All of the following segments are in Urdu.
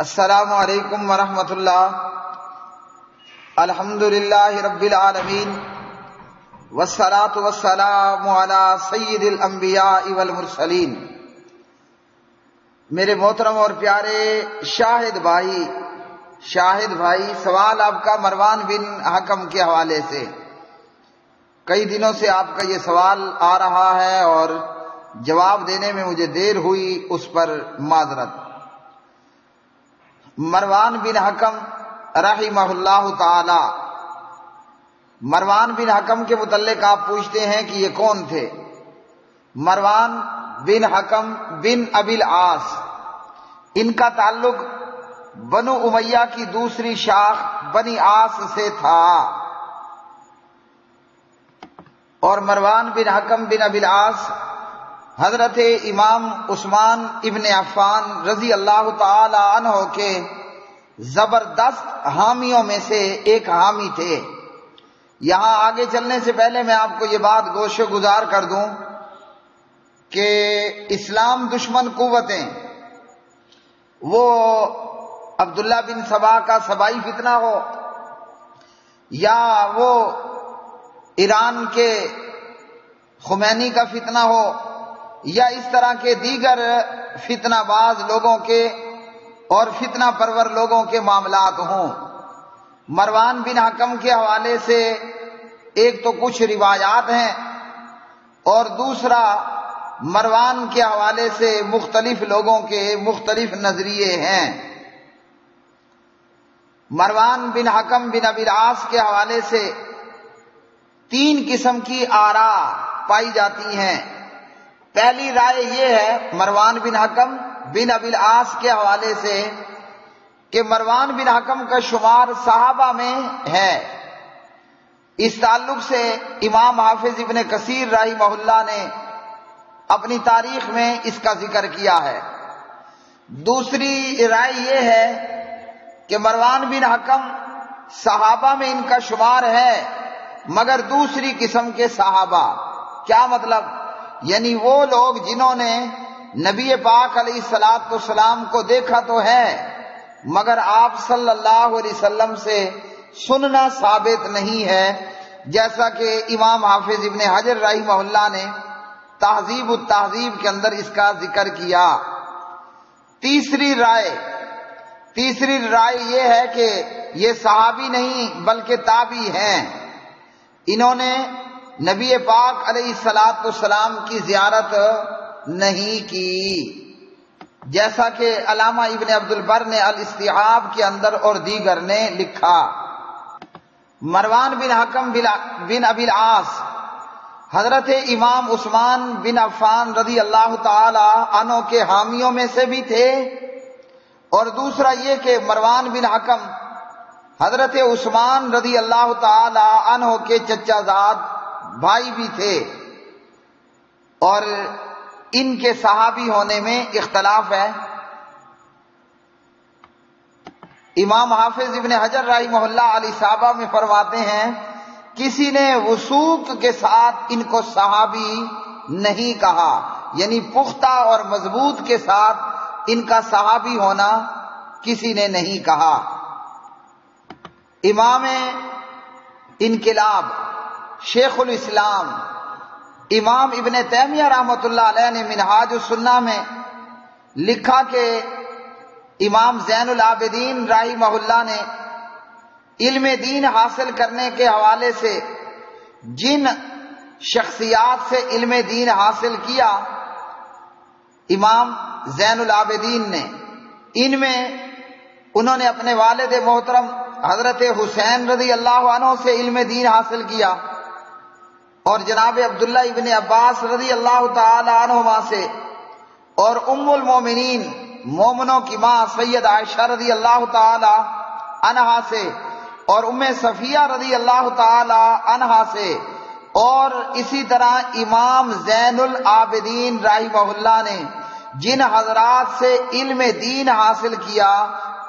السلام علیکم ورحمۃ اللہ۔ الحمد للہ رب العالمین والصلاة والسلام علی سید الانبیاء والمرسلین۔ میرے محترم اور پیارے شاہد بھائی، سوال آپ کا مروان بن حکم کے حوالے سے۔ کئی دنوں سے آپ کا یہ سوال آ رہا ہے اور جواب دینے میں مجھے دیر ہوئی، اس پر معذرت۔ مروان بن حکم رحمہ اللہ تعالی، مروان بن حکم کے متعلق آپ پوچھتے ہیں کہ یہ کون تھے؟ مروان بن حکم بن ابی العاص، ان کا تعلق بنو امیہ کی دوسری شاخ بنی عاص سے تھا، اور مروان بن حکم بن ابی العاص حضرت امام عثمان ابن عفان رضی اللہ تعالی عنہ کے زبردست حامیوں میں سے ایک حامی تھے۔ یہاں آگے چلنے سے پہلے میں آپ کو یہ بات گوش گزار کر دوں کہ اسلام دشمن قوتیں، وہ عبداللہ بن سبا کا سبائی فتنہ ہو، یا وہ ایران کے خمینی کا فتنہ ہو، یا اس طرح کے دیگر فتنہ باز لوگوں کے اور فتنہ پرور لوگوں کے معاملات ہوں، مروان بن حکم کے حوالے سے ایک تو کچھ روایات ہیں، اور دوسرا مروان کے حوالے سے مختلف لوگوں کے مختلف نظریے ہیں۔ مروان بن حکم بن ابی العاص کے حوالے سے 3 قسم کی آراء پائی جاتی ہیں۔ پہلی رائے یہ ہے مروان بن حکم بن ابی العاص کے حوالے سے کہ مروان بن حکم کا شمار صحابہ میں ہے۔ اس تعلق سے امام حافظ ابن کثیر رحمہ اللہ نے اپنی تاریخ میں اس کا ذکر کیا ہے۔ دوسری رائے یہ ہے کہ مروان بن حکم صحابہ میں ان کا شمار ہے، مگر دوسری قسم کے صحابہ۔ کیا مطلب؟ یعنی وہ لوگ جنہوں نے نبی پاک علیہ الصلوۃ والسلام کو دیکھا تو ہے، مگر آپ صلی اللہ علیہ وسلم سے سننا ثابت نہیں ہے، جیسا کہ امام حافظ ابن حجر رحمہ اللہ نے تہذیب التہذیب کے اندر اس کا ذکر کیا۔ تیسری رائے یہ ہے کہ یہ صحابی نہیں بلکہ تابعی ہیں، انہوں نے نبی پاک علیہ الصلوۃ والسلام کی زیارت نہیں کی، جیسا کہ علامہ ابن عبد البر نے الاستیعاب کے اندر اور دیگر نے لکھا۔ مروان بن حکم بن ابی العاص حضرت امام عثمان بن عفان رضی اللہ تعالی عنہ کے حامیوں میں سے بھی تھے، اور دوسرا یہ کہ مروان بن حکم حضرت عثمان رضی اللہ تعالی عنہ کے چچا زاد بھائی بھی تھے، اور ان کے صحابی ہونے میں اختلاف ہے۔ امام حافظ ابن حجر رحمہ اللہ علیہ صحابہ میں فرماتے ہیں کسی نے وثوق کے ساتھ ان کو صحابی نہیں کہا، یعنی پختہ اور مضبوط کے ساتھ ان کا صحابی ہونا کسی نے نہیں کہا۔ امام انقلاب شیخ الاسلام امام ابن تیمیہ رحمۃ اللہ علیہ نے منہاج السنہ میں لکھا کہ امام زین العابدین رحمہ اللہ نے علم دین حاصل کرنے کے حوالے سے جن شخصیات سے علم دین حاصل کیا امام زین العابدین نے، ان میں انہوں نے اپنے والد محترم حضرت حسین رضی اللہ عنہ سے علم دین حاصل کیا، اور جناب عبداللہ ابن عباس رضی اللہ تعالی عنہما سے، اور ام المومنین مومنوں کی ماں سید عائشہ رضی اللہ تعالی عنہا سے، اور ام صفیہ رضی اللہ تعالی عنہا سے، اور اسی طرح امام زین العابدین رحمہ اللہ نے جن حضرات سے علم دین حاصل کیا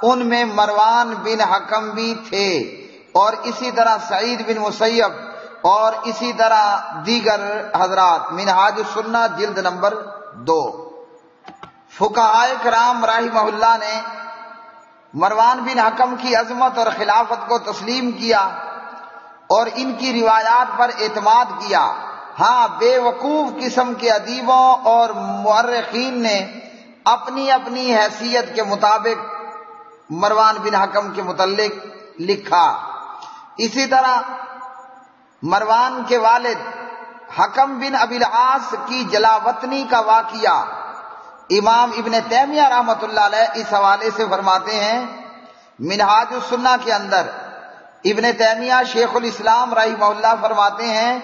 ان میں مروان بن حکم بھی تھے، اور اسی طرح سعید بن مسیب، اور اسی طرح دیگر حضرات۔ منہاج السنہ جلد نمبر 2۔ فقہائے کرام رحمہ اللہ نے مروان بن حکم کی عظمت اور خلافت کو تسلیم کیا اور ان کی روایات پر اعتماد کیا۔ ہاں، بے وقوف قسم کے ادیبوں اور مورخین نے اپنی اپنی حیثیت کے مطابق مروان بن حکم کے متعلق لکھا۔ اسی طرح مروان کے والد حکم بن ابی العاص کی جلاوطنی کا واقعہ امام ابن تیمیہ رحمۃ اللہ علیہ اس حوالے سے فرماتے ہیں، منہاج السنہ کے اندر ابن تیمیہ شیخ الاسلام رحمہ اللہ فرماتے ہیں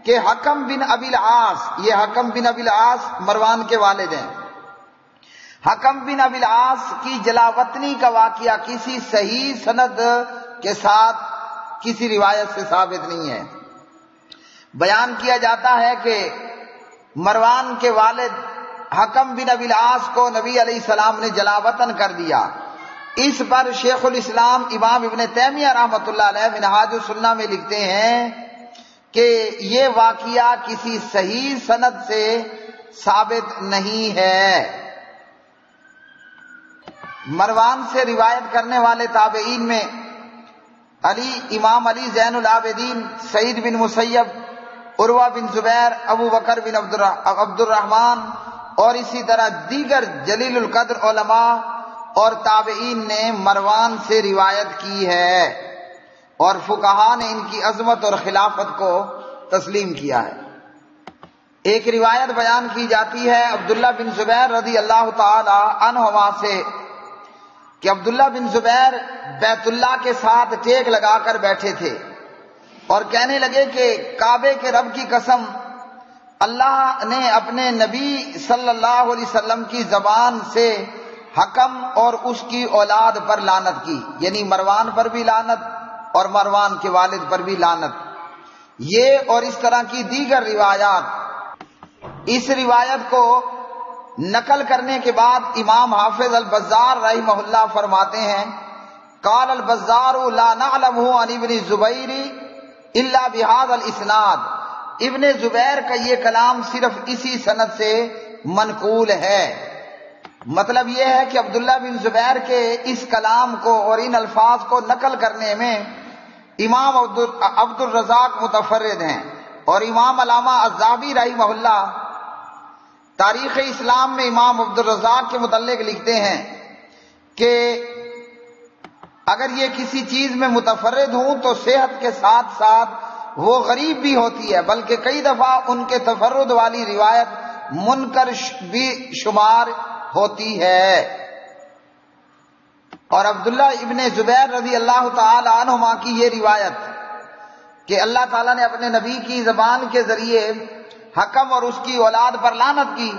کہ حکم بن ابی العاص، یہ حکم بن ابی العاص مروان کے والد ہیں، حکم بن ابی العاص کی جلاوطنی کا واقعہ کسی صحیح سند کے ساتھ کسی روایت سے ثابت نہیں ہے۔ بیان کیا جاتا ہے کہ مروان کے والد حکم بن ابی العاص کو نبی علیہ السلام نے جلاوطن کر دیا۔ اس پر شیخ الاسلام امام ابن تیمیہ رحمۃ اللہ علیہ منہاج السنہ میں لکھتے ہیں کہ یہ واقعہ کسی صحیح سند سے ثابت نہیں ہے۔ مروان سے روایت کرنے والے تابعین میں امام علی زین العابدین، سعید بن مسیب، عروہ بن زبیر، ابو بکر بن عبد الرحمن اور اسی طرح دیگر جلیل القدر علماء اور تابعین نے مروان سے روایت کی ہے اور فقہا نے ان کی عظمت اور خلافت کو تسلیم کیا ہے۔ ایک روایت بیان کی جاتی ہے عبداللہ بن زبیر رضی اللہ تعالی عنہما سے کہ عبداللہ بن زبیر بیت اللہ کے ساتھ ٹیک لگا کر بیٹھے تھے اور کہنے لگے کہ کعبے کے رب کی قسم، اللہ نے اپنے نبی صلی اللہ علیہ وسلم کی زبان سے حکم اور اس کی اولاد پر لعنت کی، یعنی مروان پر بھی لعنت اور مروان کے والد پر بھی لعنت۔ یہ اور اس طرح کی دیگر روایات، اس روایت کو نقل کرنے کے بعد امام حافظ البزار رحمہ اللہ فرماتے ہیں، قال البزار لا نعلمه عن ابن الزبیر الا بهذا الاسناد، ابن زبیر کا یہ کلام صرف اسی سند سے منقول ہے۔ مطلب یہ ہے کہ عبداللہ بن زبیر کے اس کلام کو اور ان الفاظ کو نقل کرنے میں امام عبد الرزاق متفرد ہیں، اور امام علامہ الذہبی رحمہ اللہ تاریخ اسلام میں امام عبد الرزاق کے متعلق لکھتے ہیں کہ اگر یہ کسی چیز میں متفرد ہوں تو صحت کے ساتھ ساتھ وہ غریب بھی ہوتی ہے، بلکہ کئی دفعہ ان کے تفرد والی روایت منکر بھی شمار ہوتی ہے۔ اور عبداللہ ابن زبیر رضی اللہ تعالی عنہما کی یہ روایت کہ اللہ تعالیٰ نے اپنے نبی کی زبان کے ذریعے حکم اور اس کی اولاد پر لعنت کی،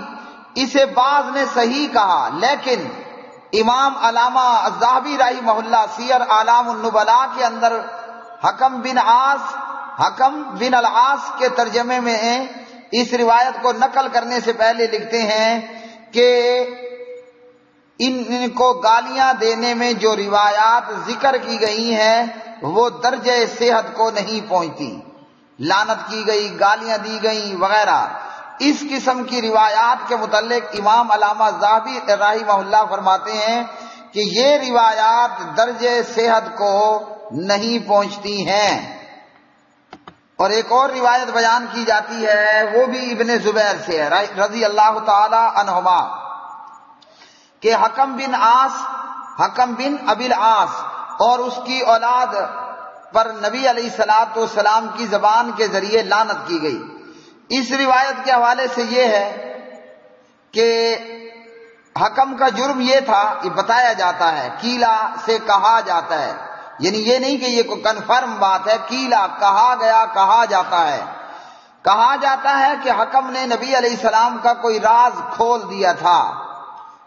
اسے بعض نے صحیح کہا، لیکن امام علامہ الذہبی رحمہ اللہ سیر اعلام النبلاء کے اندر حکم بن العاص کے ترجمے میں اس روایت کو نقل کرنے سے پہلے لکھتے ہیں کہ ان کو گالیاں دینے میں جو روایات ذکر کی گئی ہیں وہ درجہ صحت کو نہیں پہنچتی، لعنت کی گئی، گالیاں دی گئیں وغیرہ۔ اس قسم کی روایات کے متعلق امام علامہ ذہبی رحمہ اللہ فرماتے ہیں کہ یہ روایات درجہ صحت کو نہیں پہنچتی ہیں۔ اور ایک اور روایت بیان کی جاتی ہے، وہ بھی ابن زبیر سے ہے رضی اللہ تعالی عنہما، کہ حکم بن ابی العاص اور اس کی اولاد پر نبی علیہ الصلوۃ والسلام کی زبان کے ذریعے لعنت کی گئی۔ اس روایت کے حوالے سے یہ ہے کہ حکم کا جرم یہ تھا، یہ بتایا جاتا ہے، کیلا سے کہا جاتا ہے، یعنی یہ نہیں کہ یہ کوئی کنفرم بات ہے، کیلا کہا گیا، کہا جاتا ہے کہ حکم نے نبی علیہ السلام کا کوئی راز کھول دیا تھا،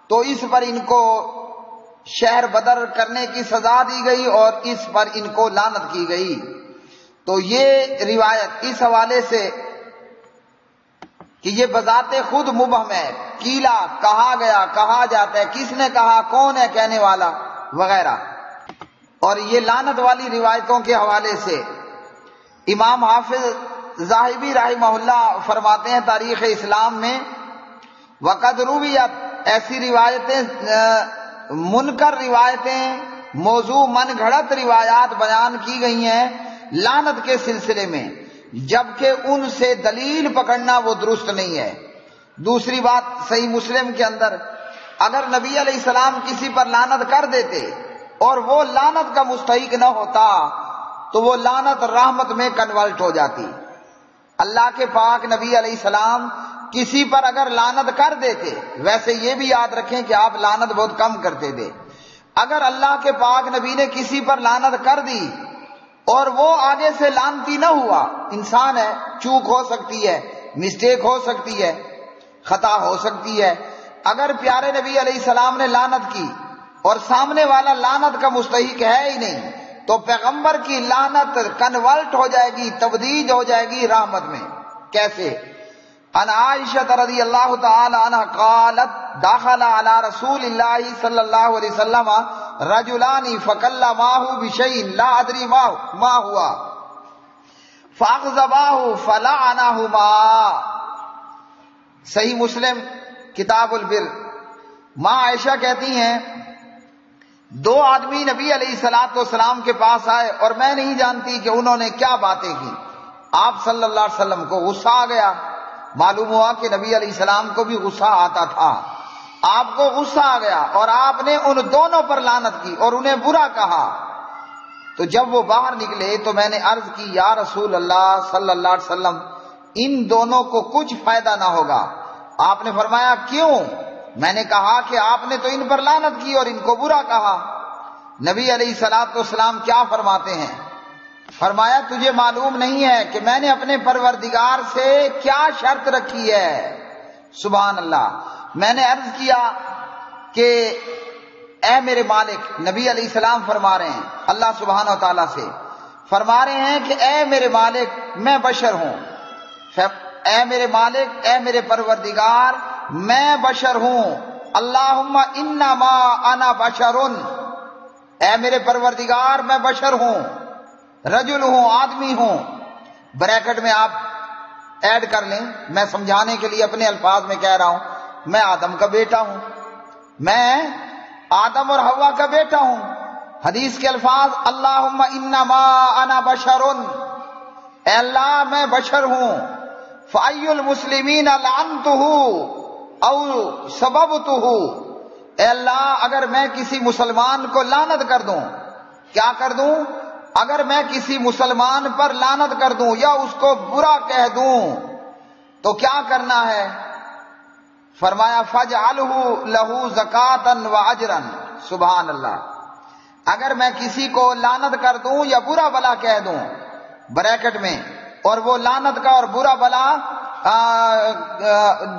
تو اس پر ان کو شہر بدر کرنے کی سزا دی گئی اور اس پر ان کو لعنت کی گئی۔ تو یہ روایت اس حوالے سے کہ یہ بذات خود مبہم ہے، کیلا کہا گیا، کہا جاتا ہے، کس نے کہا، کون ہے کہنے والا وغیرہ۔ اور یہ لعنت والی روایتوں کے حوالے سے امام حافظ ذاہبی رحمہ اللہ فرماتے ہیں تاریخ اسلام میں، وقد رویت، ایسی روایتیں منکر روایتیں موضوع من گھڑت روایات بیان کی گئی ہیں لعنت کے سلسلے میں، جبکہ ان سے دلیل پکڑنا وہ درست نہیں ہے۔ دوسری بات، صحیح مسلم کے اندر اگر نبی علیہ السلام کسی پر لعنت کر دیتے اور وہ لعنت کا مستحق نہ ہوتا تو وہ لعنت رحمت میں کنورٹ ہو جاتی۔ اللہ کے پاک نبی علیہ السلام کسی پر اگر لعنت کر دیتے، ویسے یہ بھی یاد رکھیں کہ آپ لعنت بہت کم کرتے تھے، اگر اللہ کے پاک نبی نے کسی پر لعنت کر دی اور وہ آگے سے لعنتی نہ ہوا، انسان ہے، چوک ہو سکتی ہے، مسٹیک ہو سکتی ہے، خطا ہو سکتی ہے، اگر پیارے نبی علیہ السلام نے لعنت کی اور سامنے والا لعنت کا مستحق ہے ہی نہیں تو پیغمبر کی لعنت کنورٹ ہو جائے گی، تبدیل ہو جائے گی رحمت میں۔ کیسے؟ ان عائشہ رضی اللہ تعالی عنہ قالت دخل علی رسول اللہ صلی اللہ علیہ وسلم رجلان فکلماه بشیء لا ادری ما ہوا فاغضباه فلعنهما۔ صحیح مسلم کتاب البر، ماں عائشہ کہتی ہیں دو آدمی نبی علیہ الصلوۃ والسلام کے پاس آئے اور میں نہیں جانتی کہ انہوں نے کیا باتیں کی، آپ صلی اللہ علیہ وسلم کو غصہ آ گیا۔ معلوم ہوا کہ نبی علیہ السلام کو بھی غصہ آتا تھا، آپ کو غصہ آ گیا اور آپ نے ان دونوں پر لعنت کی اور انہیں برا کہا۔ تو جب وہ باہر نکلے تو میں نے عرض کی یا رسول اللہ صلی اللہ علیہ وسلم ان دونوں کو کچھ فائدہ نہ ہوگا۔ آپ نے فرمایا کیوں؟ میں نے کہا کہ آپ نے تو ان پر لعنت کی اور ان کو برا کہا۔ نبی علیہ الصلوۃ والسلام کیا فرماتے ہیں؟ فرمایا تجھے معلوم نہیں ہے کہ میں نے اپنے پروردگار سے کیا شرط رکھی ہے؟ سبحان اللہ۔ میں نے عرض کیا کہ اے میرے مالک، نبی علیہ السلام فرما رہے ہیں اللہ سبحانہ و تعالیٰ سے، فرما رہے ہیں کہ اے میرے مالک میں بشر ہوں، اے میرے مالک، اے میرے پروردگار میں بشر ہوں، اللہم انما انا بشر، اے میرے پروردگار میں بشر ہوں، رجل ہوں، آدمی ہوں۔ بریکٹ میں آپ ایڈ کر لیں، میں سمجھانے کے لیے اپنے الفاظ میں کہہ رہا ہوں، میں آدم کا بیٹا ہوں، میں آدم اور حوا کا بیٹا ہوں۔ حدیث کے الفاظ اللہم انما انا بشر، اے اللہ میں بشر ہوں، فأی المسلمین لعنتہ او سببتہ، اے اللہ اگر میں کسی مسلمان کو لعنت کر دوں، کیا کر دوں؟ اگر میں کسی مسلمان پر لعنت کر دوں یا اس کو برا کہہ دوں تو کیا کرنا ہے؟ فرمایا فَاجْعَلْهُ لَهُ زَكَاةً وَأَجْرًا۔ سبحان اللہ۔ اگر میں کسی کو لعنت کر دوں یا برا بلا کہہ دوں، بریکٹ میں، اور وہ لعنت کا اور برا بلا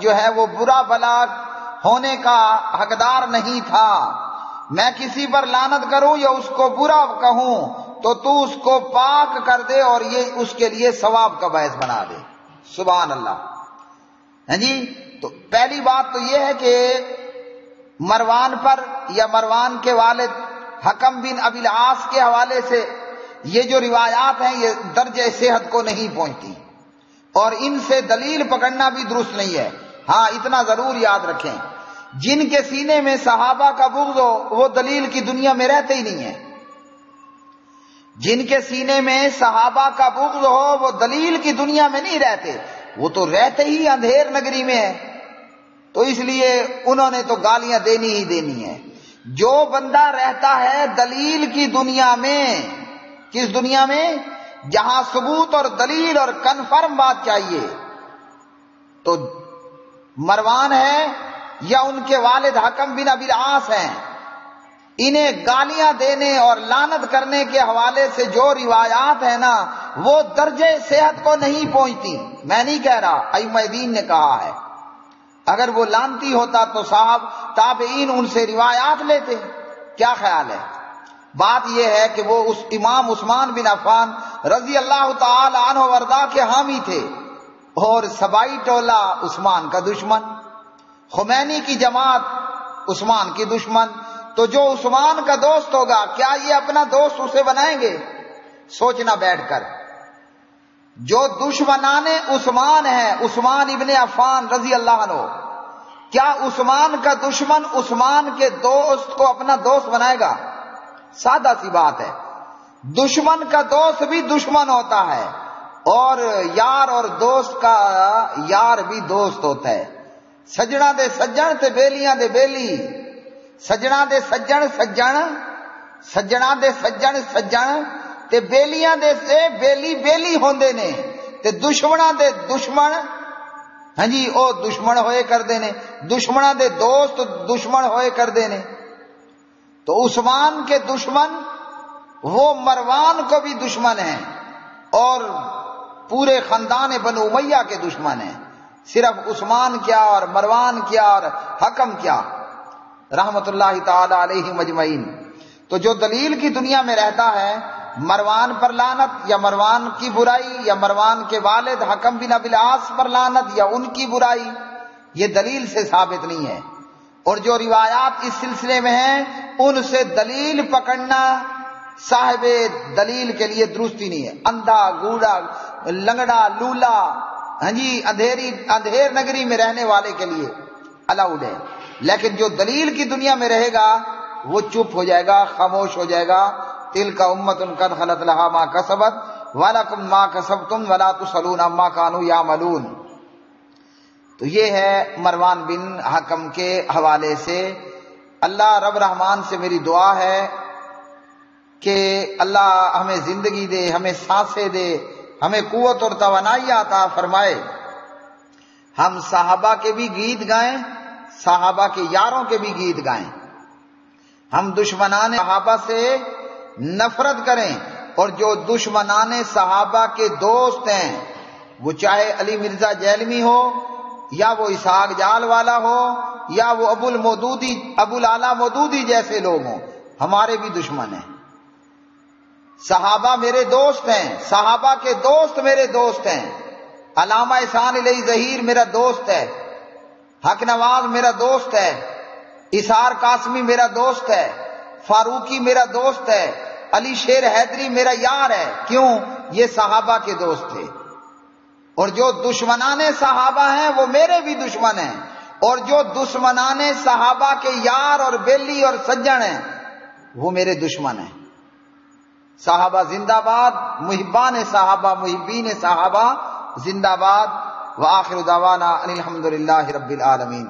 جو ہے وہ برا بلا ہونے کا حقدار نہیں تھا، میں کسی پر لعنت کروں یا اس کو برا کہوں تو اس کو پاک کر دے اور یہ اس کے لیے ثواب کا باعث بنا دے۔ سبحان اللہ۔ ہاں جی، تو پہلی بات تو یہ ہے کہ مروان پر یا مروان کے والد حکم بن ابی العاص کے حوالے سے یہ جو روایات ہیں یہ درجہ صحت کو نہیں پہنچتی اور ان سے دلیل پکڑنا بھی درست نہیں ہے۔ ہاں اتنا ضرور یاد رکھیں، جن کے سینے میں صحابہ کا بغض ہو وہ دلیل کی دنیا میں رہتے ہی نہیں ہیں، جن کے سینے میں صحابہ کا بغض ہو وہ دلیل کی دنیا میں نہیں رہتے، وہ تو رہتے ہی اندھیر نگری میں ہے، تو اس لیے انہوں نے تو گالیاں دینی ہی دینی ہے۔ جو بندہ رہتا ہے دلیل کی دنیا میں، کس دنیا میں؟ جہاں ثبوت اور دلیل اور کنفرم بات چاہیے، تو مروان ہے یا ان کے والد حکم بن ابی العاص ہیں، انہیں گالیاں دینے اور لعنت کرنے کے حوالے سے جو روایات ہیں نا وہ درجے صحت کو نہیں پہنچتی۔ میں نہیں کہہ رہا، ائمہ دین نے کہا ہے، اگر وہ لعنتی ہوتا تو صاحب تابعین ان سے روایات لیتے۔ کیا خیال ہے؟ بات یہ ہے کہ وہ اس امام عثمان بن عفان رضی اللہ تعالی عنہ وارضاہ کے حامی تھے اور سبائی ٹولہ عثمان کا دشمن، خمینی کی جماعت عثمان کی دشمن، تو جو عثمان کا دوست ہوگا کیا یہ اپنا دوست اسے بنائیں گے؟ سوچنا بیٹھ کر۔ جو دشمنان عثمان ہیں، عثمان ابن عفان رضی اللہ عنہ، کیا عثمان کا دشمن عثمان کے دوست کو اپنا دوست بنائے گا؟ سادہ سی بات ہے. دشمن کا دوست بھی دشمن ہوتا ہے اور دوست کا یار بھی دوست ہوتا ہے. سجنا دے سجن تے بیلیاں دے بیلی. سجنا دے سجن سجن، سجنا دے سجن سجن تے بیلیاں دے سے بیلی بیلی ہوندے نے تے دشمناں دے دشمن ہاں جی او دشمن ہوئے کردے نے، دشمناں دے دوست دشمن ہوئے کردے نے. تو عثمان کے دشمن وہ مروان کو بھی دشمن ہیں اور پورے خاندان بنو امیہ کے دشمن ہیں. صرف عثمان کیا اور مروان کیا اور حکم کیا رحمت اللہ تعالی علیہ مجمعین. تو جو دلیل کی دنیا میں رہتا ہے مروان پر لعنت یا مروان کی برائی یا مروان کے والد حکم بن ابی العاص پر لعنت یا ان کی برائی، یہ دلیل سے ثابت نہیں ہے. اور جو روایات اس سلسلے میں ہیں ان سے دلیل پکڑنا صاحب دلیل کے لیے درستی نہیں ہے. اندھا گوڑا لنگڑا لولا ہاں جی اندھیر نگری میں رہنے والے کے لیے الاؤڈ ہے، لیکن جو دلیل کی دنیا میں رہے گا وہ چپ ہو جائے گا، خاموش ہو جائے گا. تلک امۃ قد خلت لها ما کسبت ولکم ما کسبتم ولا تسألون عما كانوا يعملون. تو یہ ہے مروان بن حکم کے حوالے سے. اللہ رب رحمان سے میری دعا ہے کہ اللہ ہمیں زندگی دے، ہمیں سانسیں دے، ہمیں قوت اور توانائی عطا فرمائے. ہم صحابہ کے بھی گیت گائیں، صحابہ کے یاروں کے بھی گیت گائیں. ہم دشمنان صحابہ سے نفرت کریں اور جو دشمنان صحابہ کے دوست ہیں وہ چاہے علی مرزا جیلمی ہو یا وہ اسحاق جال والا ہو یا وہ ابو العلا مودودی جیسے لوگ ہوں، ہمارے بھی دشمن ہیں. صحابہ میرے دوست ہیں، صحابہ کے دوست میرے دوست ہیں. علامہ احسان علی ظہیر میرا دوست ہے، حق نواز میرا دوست ہے، اسار قاسمی میرا دوست ہے، فاروقی میرا دوست ہے، علی شیر حیدری میرا یار ہے. کیوں؟ یہ صحابہ کے دوست تھے. اور جو دشمنان صحابہ ہیں وہ میرے بھی دشمن ہیں، اور جو دشمنان صحابہ کے یار اور بیلی اور سجن ہیں وہ میرے دشمن ہیں. صحابہ زندہ باد، محبان صحابہ محبین صحابہ زندہ باد. وآخر دعوانا ان الحمد للہ رب العالمین.